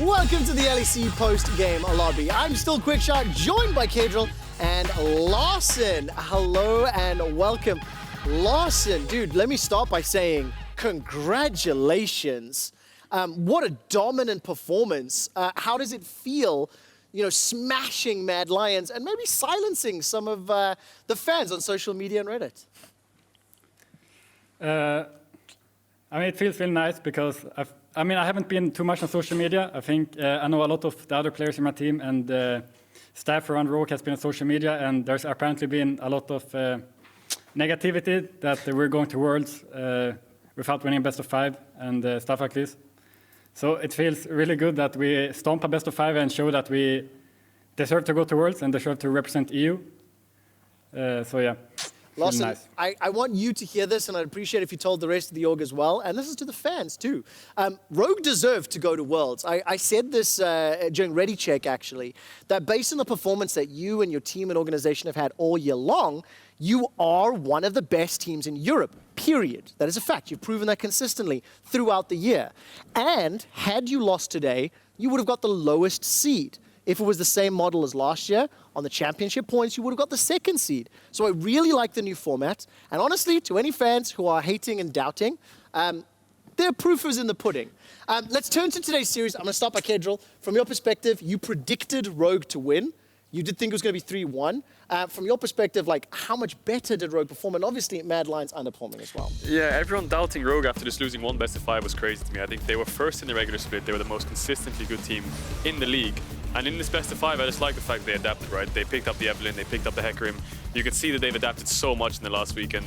Welcome to the LEC post-game lobby. I'm still Quickshot, joined by Caedrel and Larssen. Hello and welcome. Larssen, dude, let me start by saying congratulations. What a dominant performance. How does it feel, smashing Mad Lions and maybe silencing some of the fans on social media and Reddit? It feels really nice because I haven't been too much on social media. I think I know a lot of the other players in my team and staff around Rogue has been on social media, and there's apparently been a lot of negativity that we're going to Worlds without winning best of 5 and stuff like this. So it feels really good that we stomp a best of 5 and show that we deserve to go to Worlds and deserve to represent EU. So yeah. Larssen, nice. I want you to hear this, and I'd appreciate if you told the rest of the org as well, and this is to the fans too. Rogue deserved to go to Worlds. I said this during Ready Check, actually, that based on the performance that you and your team and organization have had all year long, you are one of the best teams in Europe, period. That is a fact. You've proven that consistently throughout the year. And had you lost today, you would have got the lowest seed. If it was the same model as last year, on the championship points, you would have got the 2nd seed. So I really like the new format. And honestly, to any fans who are hating and doubting, their proof is in the pudding. Let's turn to today's series. I'm going to start by Caedrel. From your perspective, you predicted Rogue to win. You did think it was going to be 3-1. From your perspective, how much better did Rogue perform? And obviously, Mad Lions underperforming as well. Yeah, everyone doubting Rogue after just losing one best of 5 was crazy to me. I think they were first in the regular split. They were the most consistently good team in the league. And in this best of 5, I just like the fact they adapted, right? They picked up the Evelyn, they picked up the Hecarim. You can see that they've adapted so much in the last week, and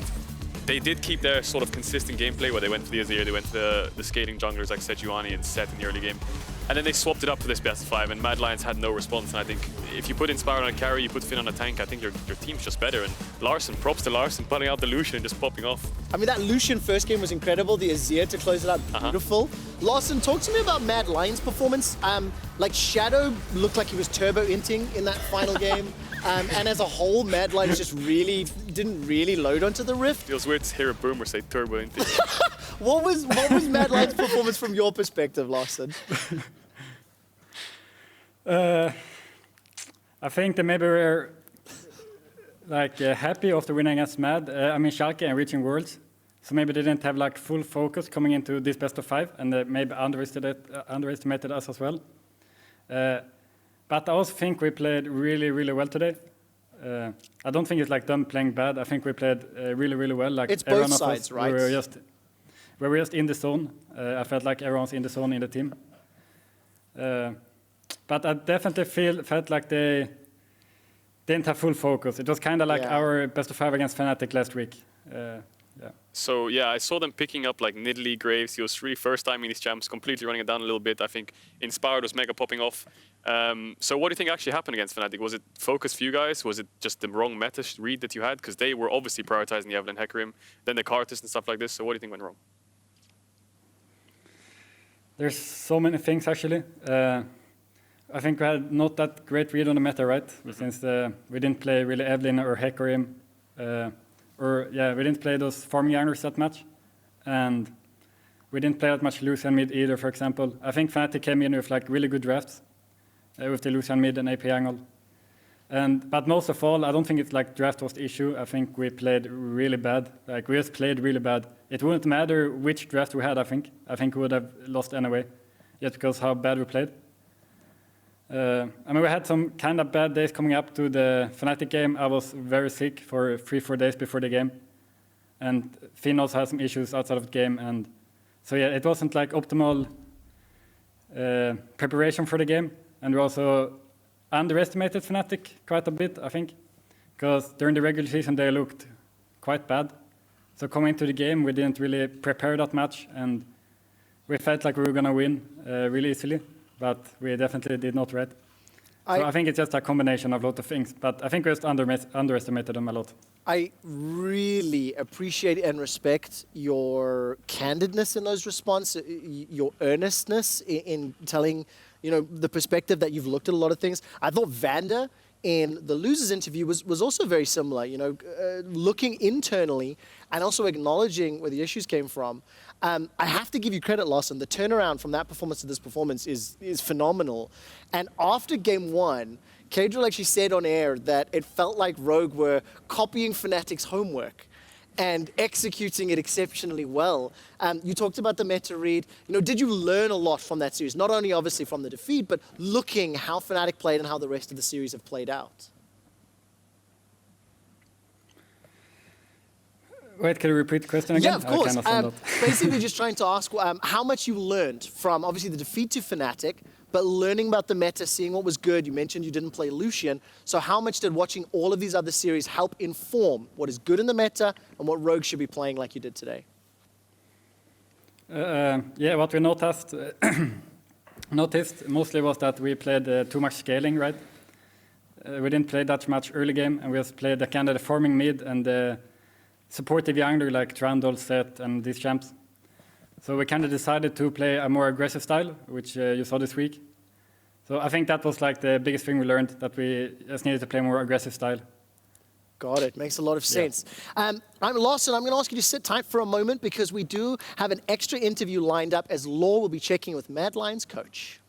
they did keep their sort of consistent gameplay where they went for the Azir, they went for the skating junglers like Sejuani and Sett in the early game. And then they swapped it up for this best of 5, and Mad Lions had no response. And I think if you put Inspire on a carry, you put Finn on a tank, I think your team's just better. And Larssen, props to Larssen, putting out the Lucian and just popping off. That Lucian first game was incredible. The Azir to close it up, beautiful. Larssen, talk to me about Mad Lions' performance. Shadow looked like he was turbo-inting in that final game. And as a whole, Mad Lions just didn't really load onto the Rift. Feels weird to hear a boomer say turbo-inting. What was Mad Lions' performance from your perspective, Larssen? I think that maybe we're happy after winning against Mad. Schalke and reaching Worlds. So maybe they didn't have full focus coming into this best of 5, and they maybe underestimated us as well. But I also think we played really, really well today. I don't think it's them playing bad. I think we played really, really well. It's both sides, right? We were just in the zone. I felt like everyone's in the zone in the team. But I definitely felt like they didn't have full focus. It was kind of our best of 5 against Fnatic last week. So yeah, I saw them picking up Nidalee, Graves. He was really first time in these champs, completely running it down a little bit. I think Inspired was mega popping off. So what do you think actually happened against Fnatic? Was it focus for you guys? Was it just the wrong meta read that you had? Because they were obviously prioritizing the Evelyn Hecarim, then the Karthus and stuff like this. So what do you think went wrong? There's so many things actually. I think we had not that great read on the meta, right? Since we didn't play really Evelyn or Hecarim. We didn't play those farm youngers that much. And we didn't play that much Lucian mid either, for example. I think Fnatic came in with really good drafts with the Lucian mid and AP angle. But most of all, I don't think it's draft was the issue. I think we played really bad. We just played really bad. It wouldn't matter which draft we had, I think. I think we would have lost anyway, just because how bad we played. We had some kind of bad days coming up to the Fnatic game. I was very sick for 3-4 days before the game. And Finn also had some issues outside of the game. And so yeah, it wasn't optimal preparation for the game. And we also underestimated Fnatic quite a bit, I think. Because during the regular season, they looked quite bad. So coming into the game, we didn't really prepare that much. And we felt like we were going to win really easily. But we definitely did not, right? So I think it's just a combination of a lot of things. But I think we just underestimated them a lot. I really appreciate and respect your candidness in those responses, your earnestness in telling the perspective that you've looked at a lot of things. I thought Vander in the losers interview was also very similar, looking internally and also acknowledging where the issues came from. I have to give you credit, Larssen. The turnaround from that performance to this performance is phenomenal. And after game one, Caedrel actually said on air that it felt like Rogue were copying Fnatic's homework and executing it exceptionally well. You talked about the meta read. Did you learn a lot from that series? Not only obviously from the defeat, but looking how Fnatic played and how the rest of the series have played out. Wait, can you repeat the question again? Yeah, of course. I Basically just trying to ask how much you learned from obviously the defeat to Fnatic, but learning about the meta, seeing what was good. You mentioned you didn't play Lucian. So how much did watching all of these other series help inform what is good in the meta and what Rogue should be playing like you did today? Yeah, what we noticed mostly was that we played too much scaling, right? We didn't play that much early game, and we just played the kind of the farming mid and the supportive jungler like Trundle, Set, and these champs. So we kind of decided to play a more aggressive style, which you saw this week. So I think that was like the biggest thing we learned, that we just needed to play more aggressive style. Got it. Makes a lot of sense. Yeah. I'm Larssen. I'm going to ask you to sit tight for a moment because we do have an extra interview lined up as Laure will be checking with Mad Lions coach.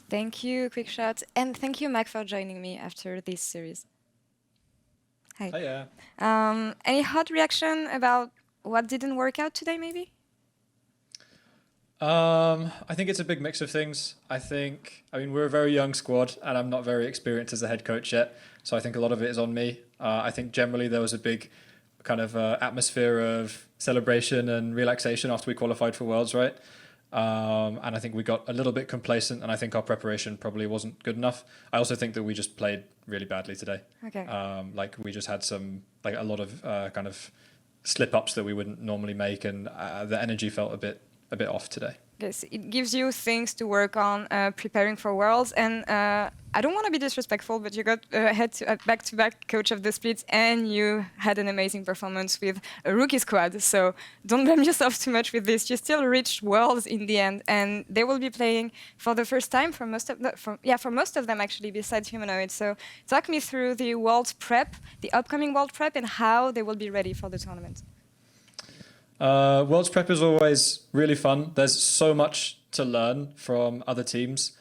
Thank you, Quickshot. And thank you, Mac, for joining me after this series. Hi. Hiya. Any hot reaction about what didn't work out today, maybe? I think it's a big mix of things. I mean, we're a very young squad and I'm not very experienced as a head coach yet. So I think a lot of it is on me. I think generally there was a big kind of atmosphere of celebration and relaxation after we qualified for Worlds, right? And I think we got a little bit complacent and I think our preparation probably wasn't good enough. I also think that we just played really badly today. Okay. Like we just had a lot of kind of slip-ups that we wouldn't normally make and the energy felt a bit off today. Yes, it gives you things to work on preparing for Worlds. And I don't want to be disrespectful, but you got back-to-back coach of the splits and you had an amazing performance with a rookie squad. So don't blame yourself too much with this. You still reached Worlds in the end, and they will be playing for the first time for most of them actually, besides Humanoid. So talk me through the World prep, the upcoming World prep, and how they will be ready for the tournament. Worlds prep is always really fun. There's so much to learn from other teams.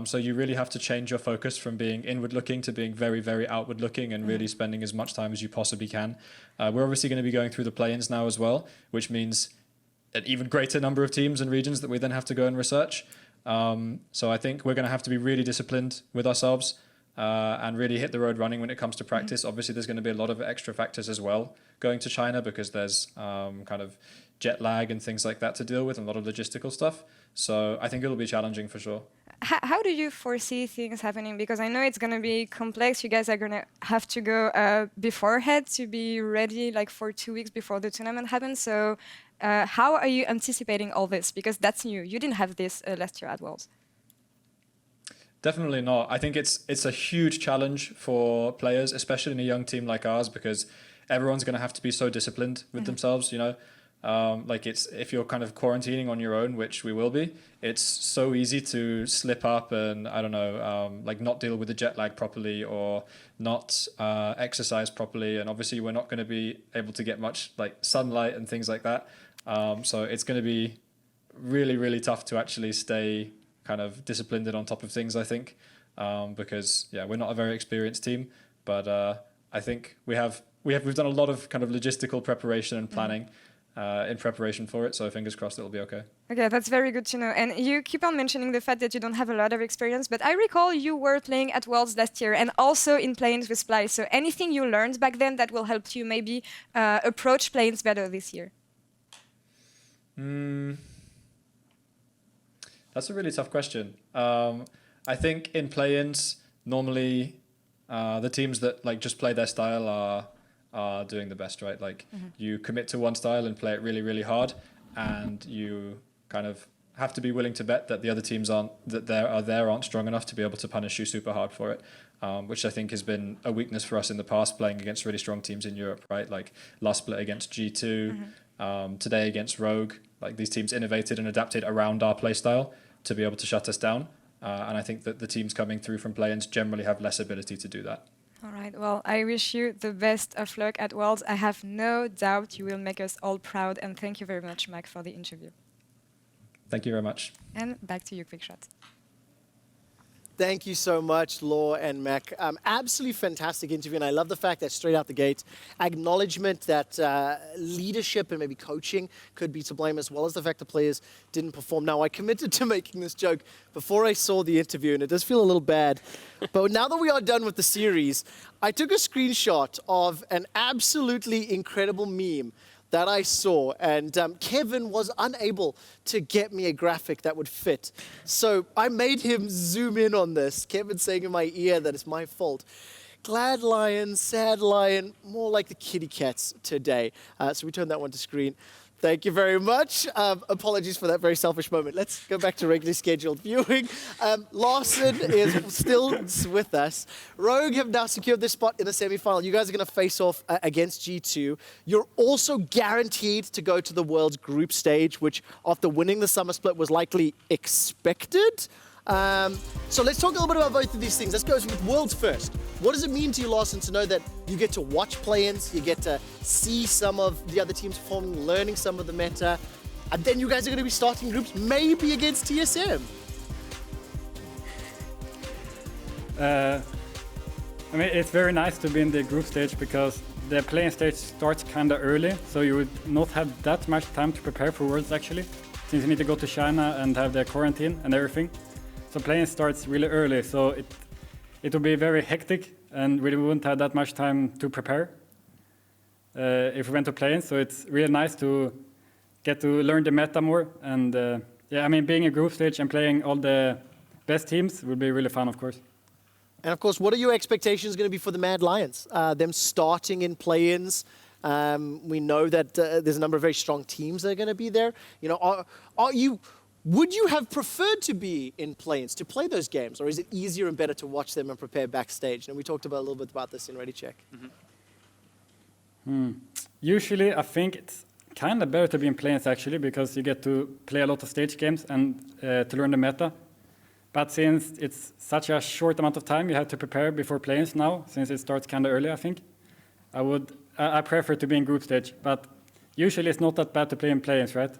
So you really have to change your focus from being inward looking to being very, very outward looking and really spending as much time as you possibly can. We're obviously going to be going through the play-ins now as well, which means an even greater number of teams and regions that we then have to go and research. So I think we're going to have to be really disciplined with ourselves and really hit the road running when it comes to practice. Obviously, there's going to be a lot of extra factors as well going to China because there's kind of jet lag and things like that to deal with and a lot of logistical stuff. So I think it'll be challenging for sure. How do you foresee things happening? Because I know it's going to be complex. You guys are going to have to go beforehand to be ready like for 2 weeks before the tournament happens. So how are you anticipating all this? Because that's new. You didn't have this last year at Worlds. Definitely not. I think it's a huge challenge for players, especially in a young team like ours, because everyone's going to have to be so disciplined with themselves, you know. Like if you're kind of quarantining on your own, which we will be, it's so easy to slip up and I don't know, like not deal with the jet lag properly or not exercise properly. And obviously we're not going to be able to get much like sunlight and things like that. So it's going to be really, really tough to actually stay kind of disciplined and on top of things, I think, because yeah, we're not a very experienced team, but I think we've done a lot of kind of logistical preparation and planning in preparation for it. So fingers crossed it'll be okay. Okay, that's very good to know. And you keep on mentioning the fact that you don't have a lot of experience, but I recall you were playing at Worlds last year and also in play-ins with Splice. So anything you learned back then that will help you maybe approach play-ins better this year? That's a really tough question. I think in play-ins, normally the teams that like just play their style are doing the best, right? Like you commit to one style and play it really, really hard, and you kind of have to be willing to bet that the other teams aren't strong enough to be able to punish you super hard for it, which I think has been a weakness for us in the past, playing against really strong teams in Europe, right? Like last split against G2, today against Rogue. Like these teams innovated and adapted around our playstyle to be able to shut us down. And I think that the teams coming through from play-ins generally have less ability to do that. All right, well, I wish you the best of luck at Worlds. I have no doubt you will make us all proud, and thank you very much, Mac, for the interview. Thank you very much. And back to you, Quickshot. Thank you so much, Laure and Mac. Absolutely fantastic interview, and I love the fact that straight out the gate, acknowledgement that leadership and maybe coaching could be to blame, as well as the fact the players didn't perform. Now, I committed to making this joke before I saw the interview, and it does feel a little bad. But now that we are done with the series, I took a screenshot of an absolutely incredible meme that I saw, and Kevin was unable to get me a graphic that would fit. So I made him zoom in on this. Kevin saying in my ear that it's my fault. Glad lion, sad lion, more like the kitty cats today. So we turned that one to screen. Thank you very much. Apologies for that very selfish moment. Let's go back to regularly scheduled viewing. Larssen is still with us. Rogue have now secured this spot in the semi-final. You guys are going to face off against G2. You're also guaranteed to go to the World's group stage, which after winning the summer split was likely expected. So let's talk a little bit about both of these things. Let's go with Worlds first. What does it mean to you, Larssen, to know that you get to watch play-ins, you get to see some of the other teams performing, learning some of the meta, and then you guys are going to be starting groups maybe against TSM? I mean, it's very nice to be in the group stage because the playing stage starts kind of early, so you would not have that much time to prepare for Worlds actually, since you need to go to China and have the quarantine and everything. So playing starts really early, so it will be very hectic, and we wouldn't have that much time to prepare if we went to play-in. So it's really nice to get to learn the meta more. And yeah, I mean, being a group stage and playing all the best teams would be really fun, of course. And of course, what are your expectations going to be for the Mad Lions? Them starting in play-ins. We know that there's a number of very strong teams that are going to be there. You know, would you have preferred to be in play-ins, to play those games, or is it easier and better to watch them and prepare backstage? And we talked about a little bit about this in Ready Check. Usually, I think it's kind of better to be in play-ins actually, because you get to play a lot of stage games and to learn the meta. But since it's such a short amount of time you have to prepare before play-ins now, since it starts kind of early, I think, I prefer to be in group stage. But usually it's not that bad to play in play-ins, right?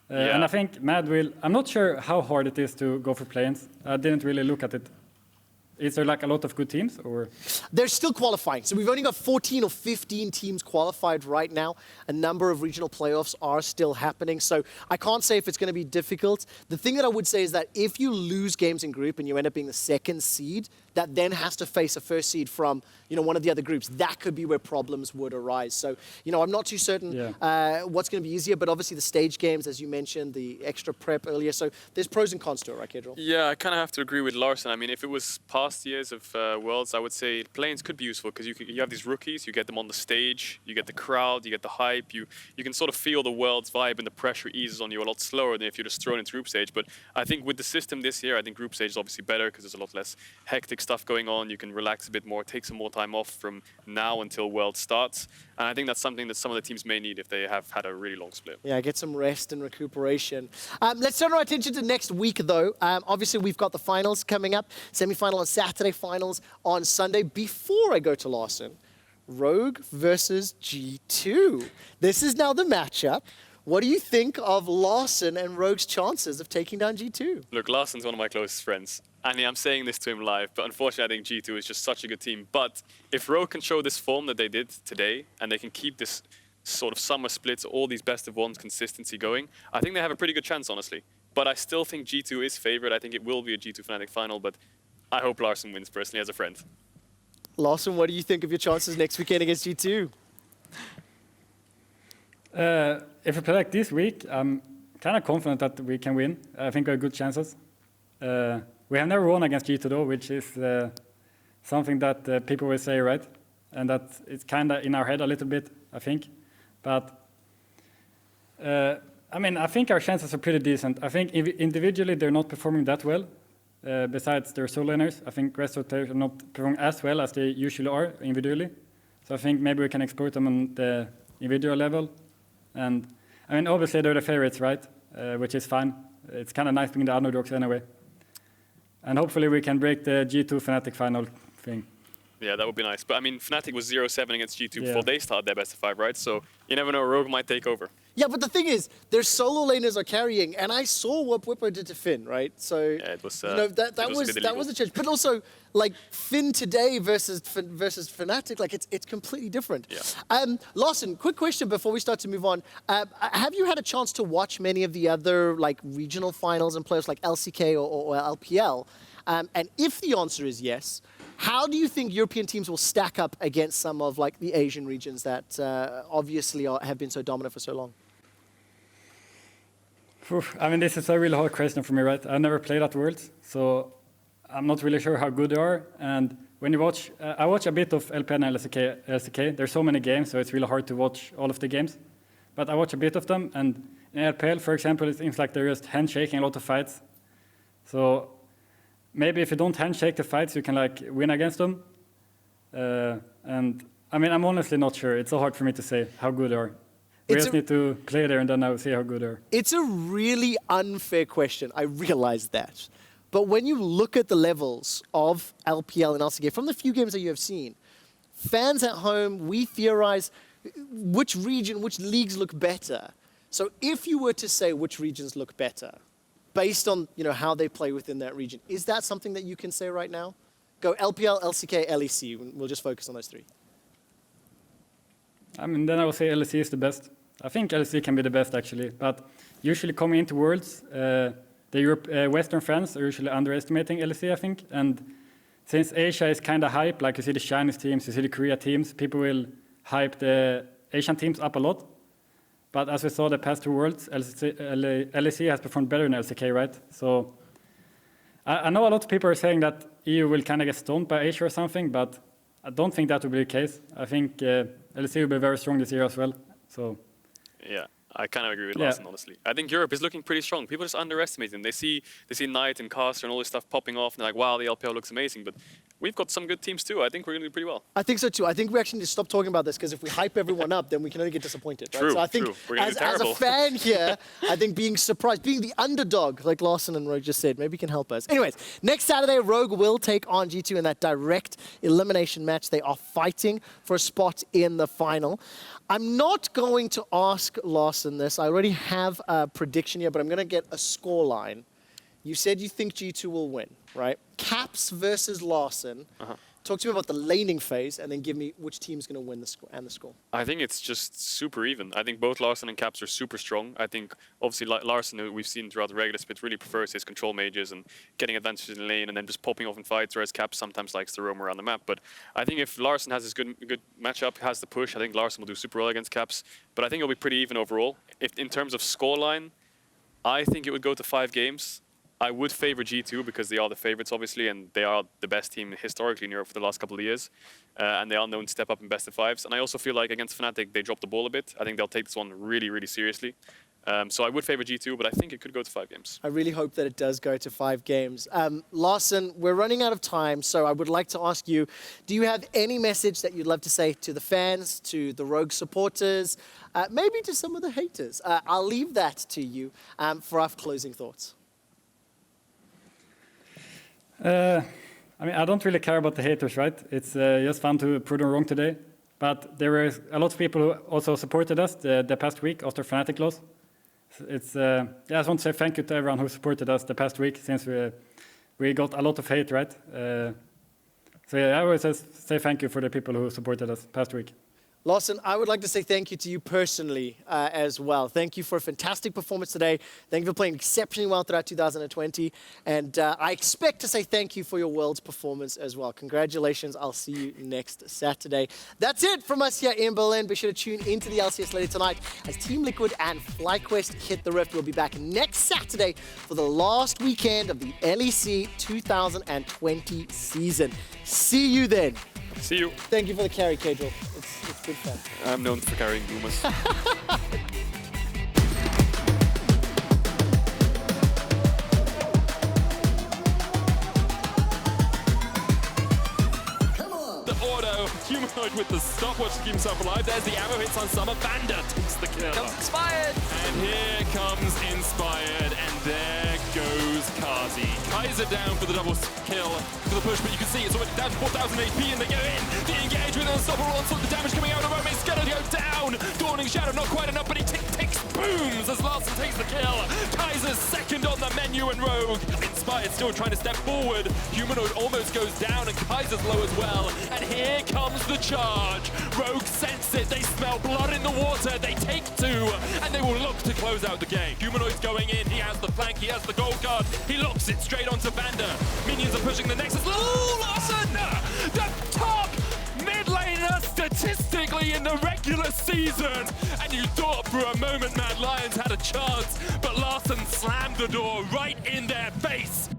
Yeah. And I think Mad will, I'm not sure how hard it is to go for play-ins. I didn't really look at it. Is there like a lot of good teams, or? They're still qualifying. So we've only got 14 or 15 teams qualified right now. A number of regional playoffs are still happening. So I can't say if it's going to be difficult. The thing that I would say is that if you lose games in group and you end up being the second seed, that then has to face a first seed from, you know, one of the other groups, that could be where problems would arise. So, you know, I'm not too certain what's going to be easier, but obviously the stage games, as you mentioned, the extra prep earlier. So there's pros and cons to it, right, Caedrel? Yeah, I kind of have to agree with Larssen. I mean, if it was past years of Worlds, I would say play-ins could be useful because you have these rookies, you get them on the stage, you get the crowd, you get the hype, you can sort of feel the Worlds vibe, and the pressure eases on you a lot slower than if you're just thrown into group stage. But I think with the system this year, I think group stage is obviously better because there's a lot less hectic stuff going on. You can relax a bit more, take some more time off from now until World starts. And I think that's something that some of the teams may need if they have had a really long split. Yeah, get some rest and recuperation. Let's turn our attention to next week, though. Obviously, we've got the finals coming up, semi-final on Saturday, finals on Sunday. Before I go to Larssen, Rogue versus G2. This is now the matchup. What do you think of Larssen and Rogue's chances of taking down G2? Look, Larsen's one of my closest friends. And I'm saying this to him live, but unfortunately I think G2 is just such a good team. But if Rogue can show this form that they did today, and they can keep this sort of summer splits, all these best of ones consistency going, I think they have a pretty good chance, honestly. But I still think G2 is favored. I think it will be a G2 Fnatic final, but I hope Larssen wins personally as a friend. Larssen, what do you think of your chances next weekend against G2? If we play like this week, I'm kind of confident that we can win. I think we have good chances. We have never won against G2 though, which is something that people will say, right? And that it's kind of in our head a little bit, I think. But I mean, I think our chances are pretty decent. I think individually they're not performing that well. Besides their solo laners, I think rest of the players are not performing as well as they usually are individually. So I think maybe we can exploit them on the individual level. And I mean, obviously they're the favorites, right? Which is fine. It's kind of nice being the underdogs anyway. And hopefully we can break the G2 Fnatic final thing. Yeah, that would be nice. But I mean, Fnatic was 0-7 against G2 before Yeah. they started their best of 5, right? So you never know, Rogue might take over. Yeah, but the thing is, their solo laners are carrying, and I saw what Whipper did to Finn, right? So Yeah, it was, you know, that it was a bit that was illegal. a change. But also, like Finn today versus Fnatic, like it's completely different. Yeah. Larssen, quick question before we start to move on. Have you had a chance to watch many of the other like regional finals and playoffs like LCK or LPL? And if the answer is yes, how do you think European teams will stack up against some of like the Asian regions that obviously have been so dominant for so long? I mean, this is a really hard question for me, right? I've never played at Worlds, so I'm not really sure how good they are. And when you watch, I watch a bit of LPL and LCK. There's so many games, so it's really hard to watch all of the games. But I watch a bit of them, and in LPL, for example, it seems like they're just handshaking a lot of fights. So maybe if you don't handshake the fights, you can like win against them. And I mean, I'm honestly not sure. It's so hard for me to say how good they are. We just need to play there and then I'll see how good they are. It's a really unfair question. I realize that. But when you look at the levels of LPL and LCK, from the few games that you have seen, fans at home, we theorize which region, which leagues look better. So if you were to say which regions look better, based on how they play within that region, is that something that you can say right now? Go LPL, LCK, LEC. We'll just focus on those three. I mean, then I would say LEC is the best. I think LEC can be the best, actually. But usually coming into Worlds, the Western fans are usually underestimating LEC, I think. And since Asia is kind of hype, like you see the Chinese teams, you see the Korea teams, people will hype the Asian teams up a lot. But as we saw the past 2 Worlds, LEC has performed better than LCK, right? So I know a lot of people are saying that EU will kind of get stoned by Asia or something, but I don't think that will be the case. I think LEC will be very strong this year as well. So Yeah, I kind of agree with Larssen, honestly. I think Europe is looking pretty strong. People just underestimate them. They see Knight and Caster and all this stuff popping off, and they're like, wow, the LPL looks amazing. But we've got some good teams too. I think we're going to do pretty well. I think so too. I think we actually need to stop talking about this because if we hype everyone up, then we can only get disappointed. Right? True, so I think true. We're gonna do as a terrible. fan here, I think being surprised, being the underdog, like Larssen and Rogue just said, maybe can help us. Anyways, next Saturday, Rogue will take on G2 in that direct elimination match. They are fighting for a spot in the final. I'm not going to ask Larssen this. I already have a prediction here, but I'm going to get a score line. You said you think G2 will win, right? Caps versus Larssen. Talk to me about the laning phase, and then give me which team's going to win the score and the score. I think it's just super even. I think both Larssen and Caps are super strong. I think, obviously, Larssen, who we've seen throughout the regular split, really prefers his control mages and getting advantages in lane and then just popping off in fights, whereas Caps sometimes likes to roam around the map. But I think if Larssen has his good matchup, has the push, I think Larssen will do super well against Caps. But I think it'll be pretty even overall. If in terms of scoreline, I think it would go to 5 games. I would favor G2 because they are the favorites, obviously, and they are the best team historically in Europe for the last couple of years. And they are known to step up in best of 5s. And I also feel like against Fnatic, they dropped the ball a bit. I think they'll take this one really, really seriously. So I would favor G2, but I think it could go to 5 games. I really hope that it does go to 5 games. Larssen, we're running out of time, so I would like to ask you, do you have any message that you'd love to say to the fans, to the Rogue supporters, maybe to some of the haters? I'll leave that to you for our closing thoughts. I mean, I don't really care about the haters, right? It's just fun to prove them wrong today. But there were a lot of people who also supported us the past week after Fnatic loss. It's I just want to say thank you to everyone who supported us the past week, since we got a lot of hate, right? So yeah, I always say thank you for the people who supported us past week. Larssen, I would like to say thank you to you personally as well. Thank you for a fantastic performance today. Thank you for playing exceptionally well throughout 2020. And I expect to say thank you for your World's performance as well. Congratulations. I'll see you next Saturday. That's it from us here in Berlin. Be sure to tune into the LCS later tonight as Team Liquid and FlyQuest hit the Rift. We'll be back next Saturday for the last weekend of the LEC 2020 season. See you then. See you. Thank you for the carry, Caedrel. It's good fun. I'm known for carrying boomers. The auto Humanoid with the stopwatch to keep himself alive. There's the arrow hits on Summer. Vander takes the kill. Comes Inspired. And here comes Inspired, and there goes Kazi. Kaiser down for the double kill for the push, but you can see it's already down to 4,000 HP, and they go in. The engage with an unstoppable onslaught. The damage coming out of Rome's gonna go down. Dawning Shadow, not quite enough, but he takes booms as Larssen takes the kill. Kaiser's second on the menu, and Rogue Inspired still trying to step forward. Humanoid almost goes down, and Kaiser's low as well. And here comes the charge. Rogue sense it. They smell blood in the water. They take two, and they will look to close out the game. Humanoid's going in. He has the flank. He has the gold card. He locks it straight onto Vander. Minions are pushing the Nexus. Ooh, Larssen! The top mid laner statistically in the regular season. And you thought for a moment Mad Lions had a chance, but Larssen slammed the door right in their face.